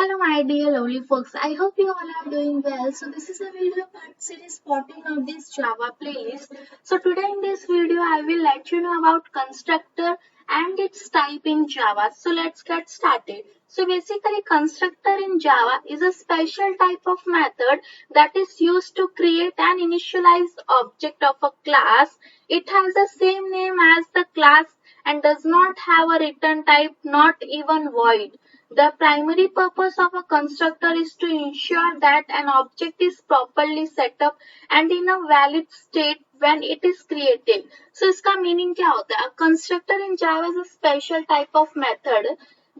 Hello my dear lovely folks, I hope you all are doing well. So this is a video part series spotting of this Java playlist. So today in this video I will let you know about constructor and its type in Java. So let's get started. So basically constructor in Java is a special type of method that is used to create an initialized object of a class. It has the same name as the class and does not have a return type, not even void. The primary purpose of a constructor is to ensure that an object is properly set up and in a valid state when it is created. So इसका meaning क्या होता है? A constructor in Java is a special type of method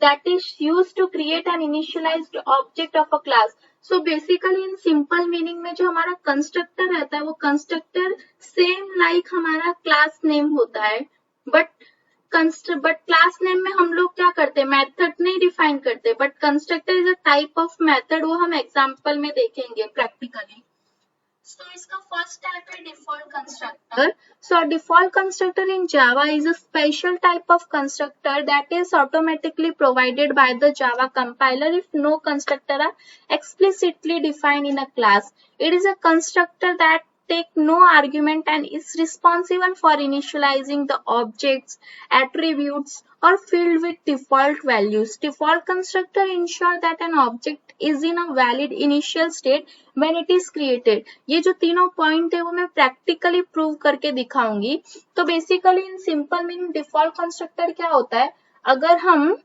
that is used to create an initialized object of a class. So basically in simple meaning में जो हमारा constructor रहता है वो constructor same like हमारा class name होता है, but class name में हम लोग क्या करते हैं, मेथड नहीं डिफाइन करते, but constructor is a type of method, वो हम एग्जांपल में देखेंगे प्रैक्टिकली. So इसका फर्स्ट टाइप है default constructor. So default constructor in Java is a special type of constructor that is automatically provided by the Java compiler if no constructor are explicitly defined in a class. It is a constructor that take no argument and is responsible for initializing the objects, attributes or field with default values. Default constructor ensure that an object is in a valid initial state when it is created. ये जो तीनों point है वो मैं practically prove करके दिखाऊंगी. तो basically in simple meaning default constructor क्या होता है, अगर हम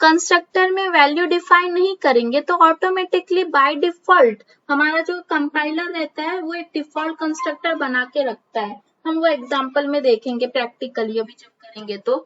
कंस्ट्रक्टर में वैल्यू डिफाइन नहीं करेंगे तो ऑटोमेटिकली बाय डिफॉल्ट हमारा जो कंपाइलर रहता है वो एक डिफॉल्ट कंस्ट्रक्टर बना के रखता है. हम वो एग्जांपल में देखेंगे प्रैक्टिकली अभी जब करेंगे तो.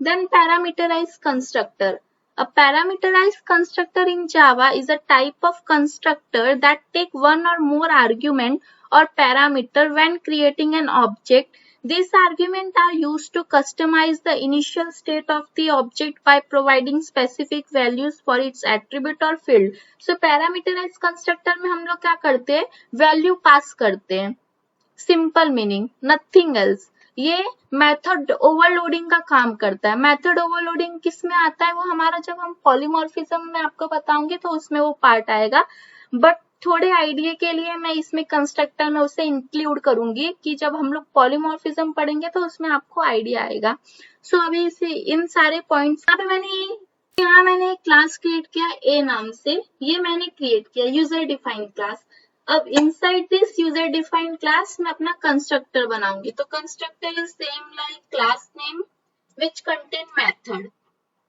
Then parameterized constructor. A parameterized constructor in Java is a type of constructor that take one or more argument or parameter when creating an object. These arguments are used to customize the initial state of the object by providing specific values for its attribute or field. So parameterized constructor में हम लोग क्या करते हैं, value pass करते हैं. Simple meaning nothing else. ये method overloading का काम करता है. मेथड ओवरलोडिंग किस में आता है, वो हमारा जब हम पॉलीमॉर्फिज्म में आपको बताऊंगी तो उसमें वो पार्ट आएगा, बट थोड़े आइडिया के लिए मैं इसमें कंस्ट्रक्टर में उसे इंक्लूड करूंगी कि जब हम लोग पॉलीमॉर्फिज्म पढ़ेंगे तो उसमें आपको आइडिया आएगा. सो अभी इसे इन सारे पॉइंट्स यहाँ मैंने एक क्लास क्रिएट किया ए नाम से, ये मैंने क्रिएट किया यूजर डिफाइंड क्लास. अब inside this user defined class मैं अपना कंस्ट्रक्टर बनाऊंगी. तो constructor is same like class name which contain method.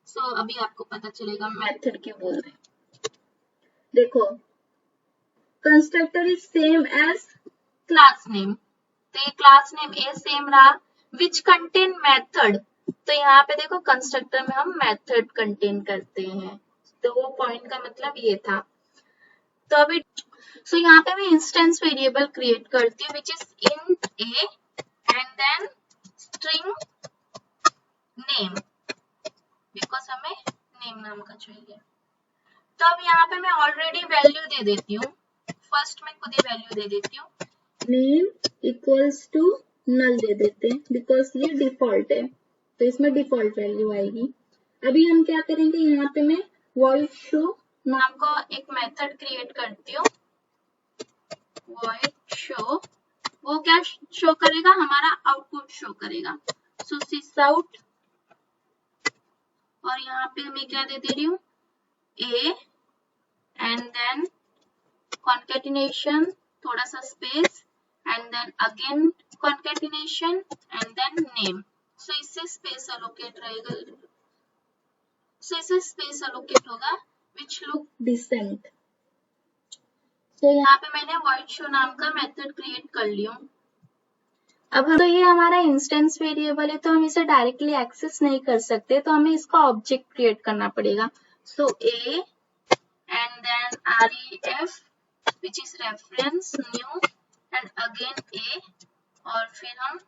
So अभी आपको पता चलेगा मेथड क्यों बोल रहे हैं. देखो constructor is same as class name, तो ये क्लास नेम ए सेम रहा. विच कंटेन मेथड, तो यहाँ पे देखो कंस्ट्रक्टर में हम मेथड कंटेन करते हैं, तो वो पॉइंट का मतलब ये था. तो अभी सो यहाँ पे मैं इंस्टेंस वेरिएबल क्रिएट करती हूँ which is int a and then string name, because हमें नेम नाम का चाहिए. तो अब यहाँ पे मैं ऑलरेडी वैल्यू दे देती हूँ. फर्स्ट में खुद ही वैल्यू दे देती हूँ, नेम इक्वल्स टू नल दे देते हैं बिकॉज ये डिफॉल्ट है, तो इसमें डिफॉल्ट वैल्यू आएगी. अभी हम क्या करेंगे, यहाँ पे मैं वॉइड शो नाम का एक मेथड क्रिएट करती हूँ. void show, वो क्या शो करेगा, हमारा आउटपुट शो करेगा. सो सिस आउट, और यहाँ पे मैं क्या दे रही हूँ, ए एंड देन कॉन्केटिनेशन, थोड़ा सा space and then again concatenation and then name. So इससे स्पेस अलोकेट रहेगा, सो इससे स्पेस अलोकेट होगा विच लुक डिसेंट. तो यहाँ पे मैंने void show नाम का मेथड क्रिएट कर लिया. अब तो ये हमारा इंस्टेंस वेरिएबल है, तो हम इसे डायरेक्टली एक्सेस नहीं कर सकते, तो हमें इसका ऑब्जेक्ट क्रिएट करना पड़ेगा. So A and then ref which is reference new and again A, और फिर हम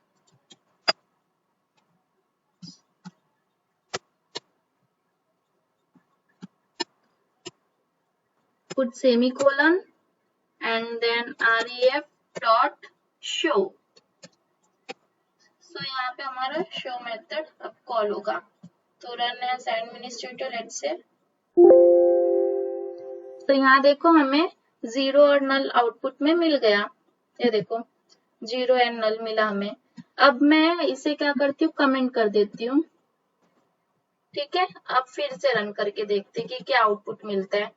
put semicolon and then ref dot show. So यहाँ पे हमारा show मेथड अब कॉल होगा. तो run as administrator let's say. तो यहाँ देखो हमें 0 और नल आउटपुट में मिल गया, ये देखो 0 एंड नल मिला हमें। अब मैं इसे क्या करती हूँ, कमेंट कर देती हूँ। ठीक है, अब फिर से रन करके देखते हैं कि क्या आउटपुट मिलता है।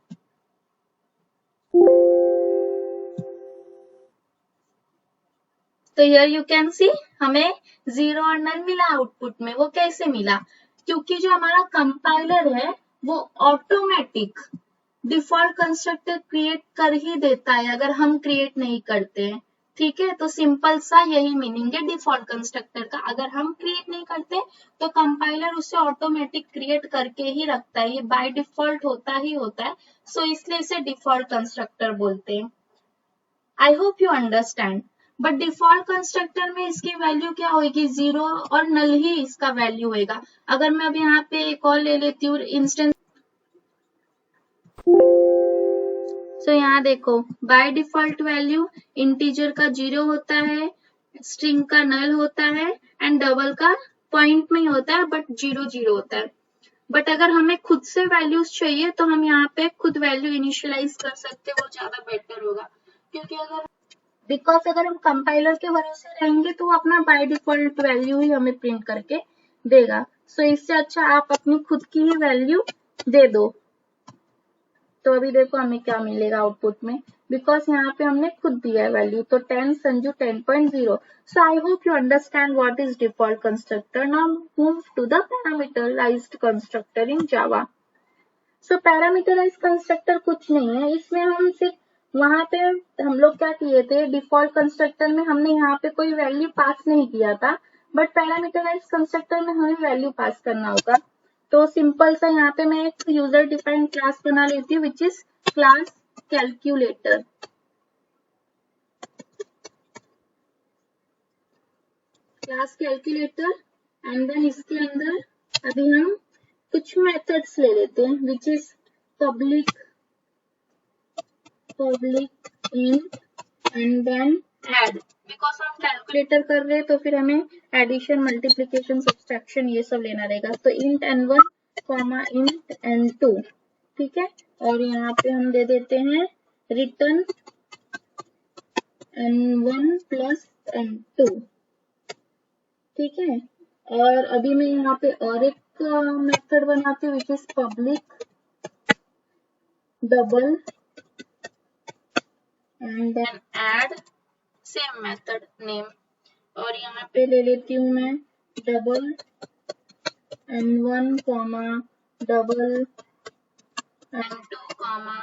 तो हियर यू कैन सी हमें 0 और नल मिला आउटपुट में। वो कैसे मिला, क्योंकि जो हमारा कंपाइलर है वो ऑटोमेटिक डिफॉल्ट कंस्ट्रक्टर क्रिएट कर ही देता है अगर हम क्रिएट नहीं करते हैं। ठीक है, तो सिंपल सा यही मीनिंग है डिफॉल्ट कंस्ट्रक्टर का। अगर हम क्रिएट नहीं करते तो कंपाइलर उसे ऑटोमेटिक क्रिएट करके ही रखता है, ये बाय डिफॉल्ट होता ही होता है। सो इसलिए इसे डिफॉल्ट कंस्ट्रक्टर बोलते हैं। आई hope you understand. But default constructor में इसकी वैल्यू क्या होगी, 0 और नल ही इसका वैल्यू होगा। अगर मैं अब यहाँ पे एक और ले लेती हूँ इंस्टेंस, तो यहाँ देखो बाय डिफॉल्ट वैल्यू इंटीजर का 0 होता है, स्ट्रिंग का नल होता है एंड डबल का पॉइंट में ही होता है बट 0 0 होता है। बट अगर हमें खुद से वैल्यूज चाहिए तो हम यहाँ पे खुद वैल्यू इनिशियलाइज कर सकते हैं, वो ज्यादा बेटर होगा। क्योंकि अगर हम कंपाइलर के भरोसे रहेंगे तो वो अपना बाय डिफॉल्ट वैल्यू ही हमें प्रिंट करके देगा। सो इससे अच्छा आप अपनी खुद की ही वैल्यू दे दो। तो अभी देखो हमें क्या मिलेगा आउटपुट में, बिकॉज यहाँ पे हमने खुद दिया है वैल्यू। तो 10 संजू 10.0। So I hope you understand what is default constructor. Now move to the parameterized constructor in Java. So parameterized constructor कुछ नहीं है, इसमें हम सिर्फ वहां पे हम लोग क्या किए थे, डिफॉल्ट कंस्ट्रक्टर में हमने यहाँ पे कोई वैल्यू पास नहीं किया था, बट पैरामीटराइज्ड कंस्ट्रक्टर में हमें वैल्यू पास करना होगा। तो सिंपल सा यहाँ पे मैं एक यूजर डिफाइंड क्लास बना लेती हूँ which is class calculator. Class calculator and then इसके अंदर अभी हम कुछ मेथड्स ले लेते हैं which is public int and then add. Because हम कैलकुलेटर कर रहे हैं तो फिर हमें एडिशन, मल्टीप्लीकेशन, सब्सट्रैक्शन ये सब लेना रहेगा। तो int n1 comma int n2। ठीक है, और यहाँ पे हम दे देते हैं रिटर्न n1 प्लस n2। ठीक है, और अभी मैं यहाँ पे और एक मेथड बनाती हूँ which is public double and then add, same method name. और यहाँ पे ले लेती हूँ मैं double n1 comma double n2 comma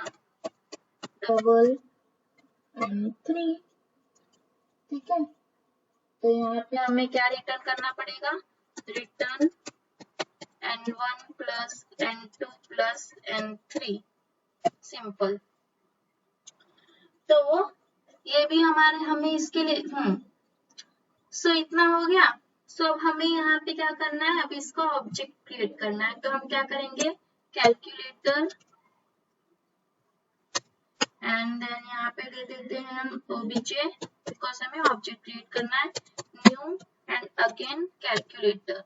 double n3। ठीक है, तो यहाँ पे हमें क्या रिटर्न करना पड़ेगा, return n1 plus n2 plus n3। Simple. तो ये भी हमें इसके लिए सो इतना हो गया। सो अब हमें यहाँ पे क्या करना है, अब इसका ऑब्जेक्ट क्रिएट करना है। तो हम क्या करेंगे, कैलकुलेटर एंड देन यहाँ पे दे देते हैं हम ओबीजे, बिकॉज हमें ऑब्जेक्ट क्रिएट करना है, न्यू एंड अगेन कैलकुलेटर।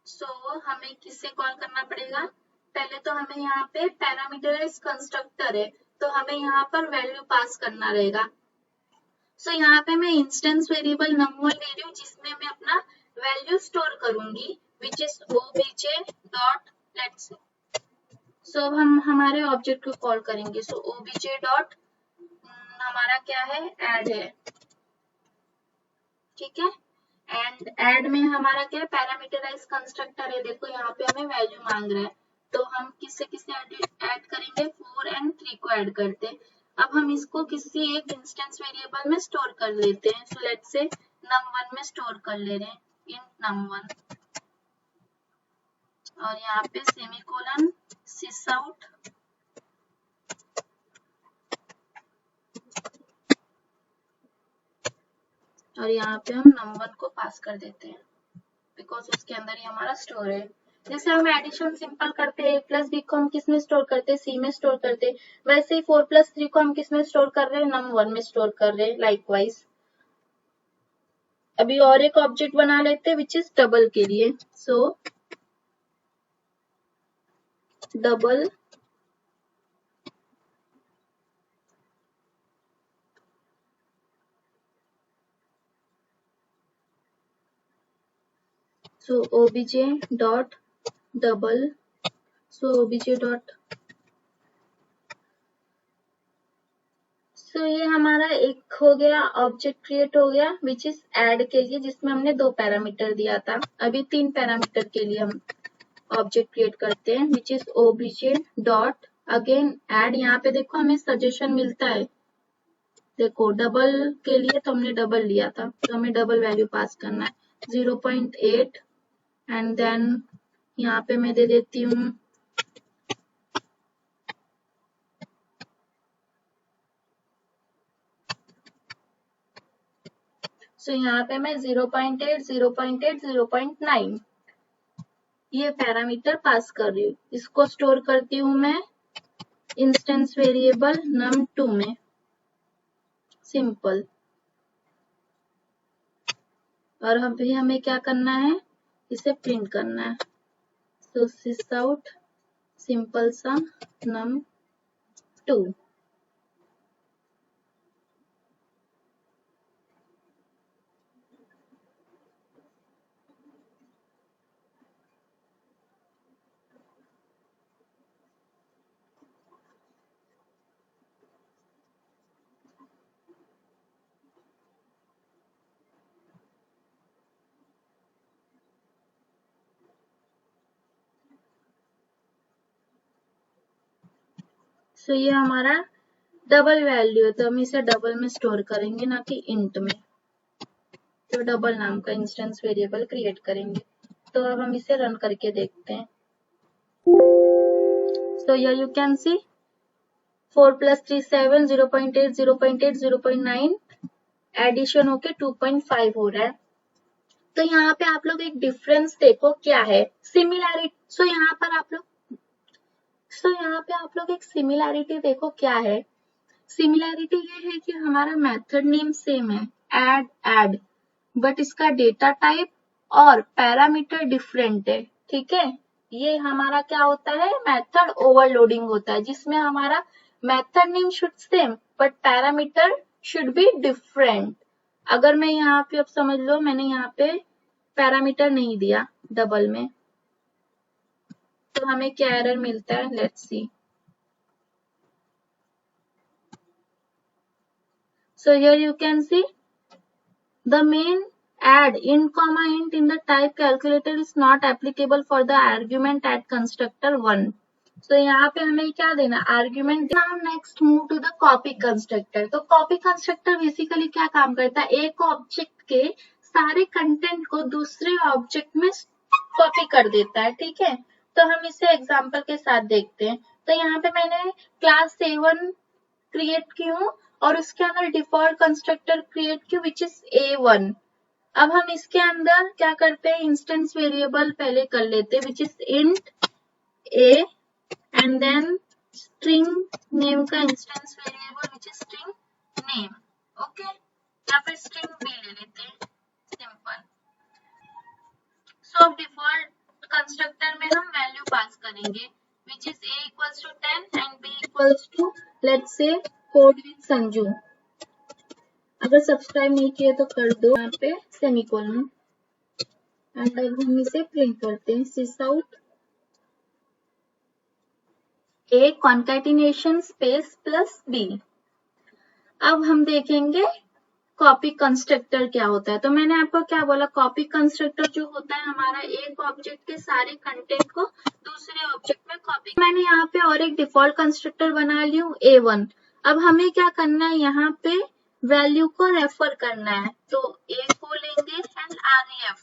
सो हमें किससे कॉल करना पड़ेगा, पहले तो हमें यहाँ पे पैरामीटराइज्ड कंस्ट्रक्टर है तो हमें यहाँ पर वैल्यू पास करना रहेगा। सो यहाँ पे मैं इंस्टेंस वेरिएबल num1 ले रही हूँ जिसमें मैं अपना वैल्यू स्टोर करूंगी which is obj dot lets. So अब हम हमारे ऑब्जेक्ट को कॉल करेंगे। सो obj डॉट हमारा क्या है, ऐड है। ठीक है, एंड ऐड में हमारा क्या है, पैरामीटराइज्ड कंस्ट्रक्टर है। देखो यहाँ पे हमें वैल्यू मांग रहा है तो हम किससे किससे ऐड करेंगे, 4 एंड 3 को ऐड करते हैं। अब हम इसको किसी एक इंस्टेंस वेरिएबल में स्टोर कर लेते हैं। सो लेट्स से num1 में स्टोर कर ले रहे हैं, int num1। और यहाँ पे सेमीकोलन sysout और यहाँ पे हम num1 को पास कर देते हैं बिकॉज उसके अंदर ही हमारा स्टोर है। जैसे हम एडिशन सिंपल करते हैं, a प्लस बी को हम किस में स्टोर करते हैं, सी में स्टोर करते हैं, वैसे ही 4 प्लस 3 को हम किस में स्टोर कर रहे हैं, num1 में स्टोर कर रहे हैं लाइकवाइज। अभी और एक ऑब्जेक्ट बना लेते हैं विच इज डबल के लिए। सो डबल सो obj डॉट डबल, सो ये हमारा एक हो गया ऑब्जेक्ट क्रिएट हो गया विच इज ऐड के लिए, जिसमें हमने 2 पैरामीटर दिया था। अभी 3 पैरामीटर के लिए हम ऑब्जेक्ट क्रिएट करते हैं which is obj dot again add. यहाँ पे देखो हमें सजेशन मिलता है, देखो डबल के लिए तो हमने डबल लिया था, तो हमें डबल वैल्यू पास करना है 0.8 एंड देन यहाँ पे मैं दे देती हूँ सो यहाँ पे मैं 0.8, 0.8, 0.9 ये पैरामीटर पास कर रही हूँ। इसको स्टोर करती हूँ मैं इंस्टेंस वेरिएबल num2 में, सिंपल। और अभी हमें क्या करना है, इसे प्रिंट करना है। सो sysout सिंपल सा num2। सो ये हमारा डबल वैल्यू है, तो हम इसे डबल में स्टोर करेंगे, ना कि इंट में। तो डबल नाम का इंस्टेंस वेरिएबल क्रिएट करेंगे। तो अब हम इसे रन करके देखते हैं। So here you can see 4 + 3 7, 0.8, 0.8, 0.9 addition होके 2.5 हो रहा है। तो यहाँ पे आप लोग एक डिफरेंस देखो क्या है, सिमिलैरिटी। सो यहाँ पे आप लोग एक सिमिलैरिटी देखो क्या है। सिमिलैरिटी ये है कि हमारा मेथड नेम सेम है, ऐड, बट इसका डेटा टाइप और पैरामीटर डिफरेंट है। ठीक है, ये हमारा क्या होता है, मेथड ओवरलोडिंग होता है, जिसमें हमारा method name should same but parameter should be different. अगर मैं यहाँ पे, अब समझ लो मैंने यहाँ पे पैरामीटर नहीं दिया डबल में, तो हमें क्या एरर मिलता है, let's see. So here you can see the main add int comma int in the type calculator is not applicable for the argument add constructor 1. So यहाँ पे हमें क्या देना, argument। Now next move to the copy constructor। तो copy constructor basically क्या काम करता है, एक ऑब्जेक्ट के सारे कंटेंट को दूसरे ऑब्जेक्ट में कॉपी कर देता है। ठीक है, तो हम इसे एग्जांपल के साथ देखते हैं। तो यहाँ पे मैंने क्लास A1 क्रिएट की हूँ और उसके अंदर डिफॉल्ट कंस्ट्रक्टर क्रिएट की विच इज A1। अब हम इसके अंदर क्या करते हैं, इंस्टेंस वेरिएबल पहले कर लेते हैं which is int A and then string name का instance variable which is string name. Okay, या फिर स्ट्रिंग B ले लेते हैं, सिंपल। सो डिफॉल्ट कंस्ट्रक्टर में हम वैल्यू पास करेंगे which is A = 10 and B = let's say code with Sanju. अगर सब्सक्राइब नहीं किए तो कर दो, यहाँ पे सेमीकोलन। एंड अब हम इसे प्रिंट करते हैं, sysout A concatenation space plus B। अब हम देखेंगे कॉपी कंस्ट्रक्टर क्या होता है। तो मैंने आपको क्या बोला, कॉपी कंस्ट्रक्टर जो होता है हमारा एक ऑब्जेक्ट के सारे कंटेंट को दूसरे ऑब्जेक्ट में कॉपी। मैंने यहाँ पे और एक डिफॉल्ट कंस्ट्रक्टर बना ली हूँ A1। अब हमें क्या करना है, यहाँ पे वैल्यू को रेफर करना है, तो A को लेंगे एंड ref।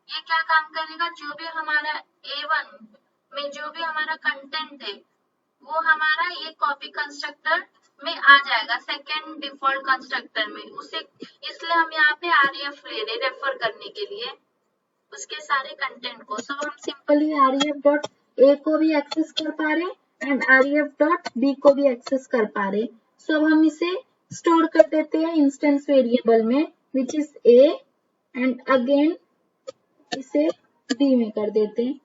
ये क्या काम करेगा, जो भी हमारा A1 में जो भी हमारा कंटेंट है वो हमारा ये कॉपी कंस्ट्रक्टर में आ जाएगा, सेकेंड डिफॉल्ट कंस्ट्रक्टर में उसे। इसलिए हम यहाँ पे ref ले रहे रेफर करने के लिए उसके सारे कंटेंट को। सो हम सिंपली ref डॉट A को भी एक्सेस कर पा रहे एंड ref डॉट B को भी एक्सेस कर पा रहे। सो अब हम इसे स्टोर कर देते हैं इंस्टेंस वेरिएबल में which is A and again इसे B में कर देते हैं।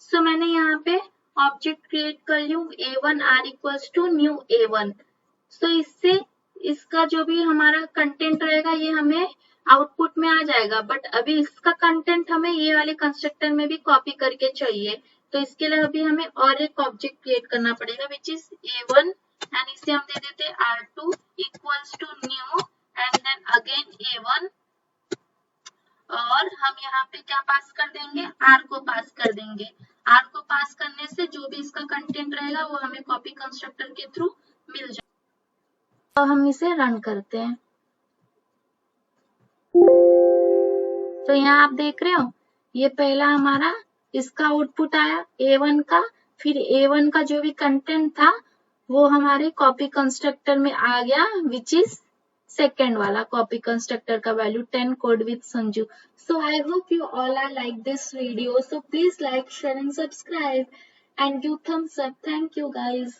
सो मैंने यहाँ पे ऑब्जेक्ट क्रिएट कर लूँ A1 r = new A1। सो इससे इसका जो भी हमारा कंटेंट रहेगा ये हमें आउटपुट में आ जाएगा, बट अभी इसका कंटेंट हमें ये वाले कंस्ट्रक्टर में भी कॉपी करके चाहिए। तो इसके लिए अभी हमें और एक ऑब्जेक्ट क्रिएट करना पड़ेगा विच इज A1 एंड इसे हम दे देते हैं R2 equals to new and then again A1 और हम यहाँ पे क्या पास कर देंगे, R को पास कर देंगे। R को पास करने से जो भी इसका कंटेंट रहेगा वो हमें कॉपी कंस्ट्रक्टर के थ्रू मिल जाएगा। तो हम इसे रन करते हैं। तो यहाँ आप देख रहे हो ये पहला हमारा इसका आउटपुट आया A1 का, फिर A1 का जो भी कंटेंट था वो हमारे कॉपी कंस्ट्रक्टर में आ गया विच इज सेकेंड वाला कॉपी कंस्ट्रक्टर का value 10 code with Sanju. So I hope you all are like this video. So please like, share and subscribe and give thumbs up. Thank you guys.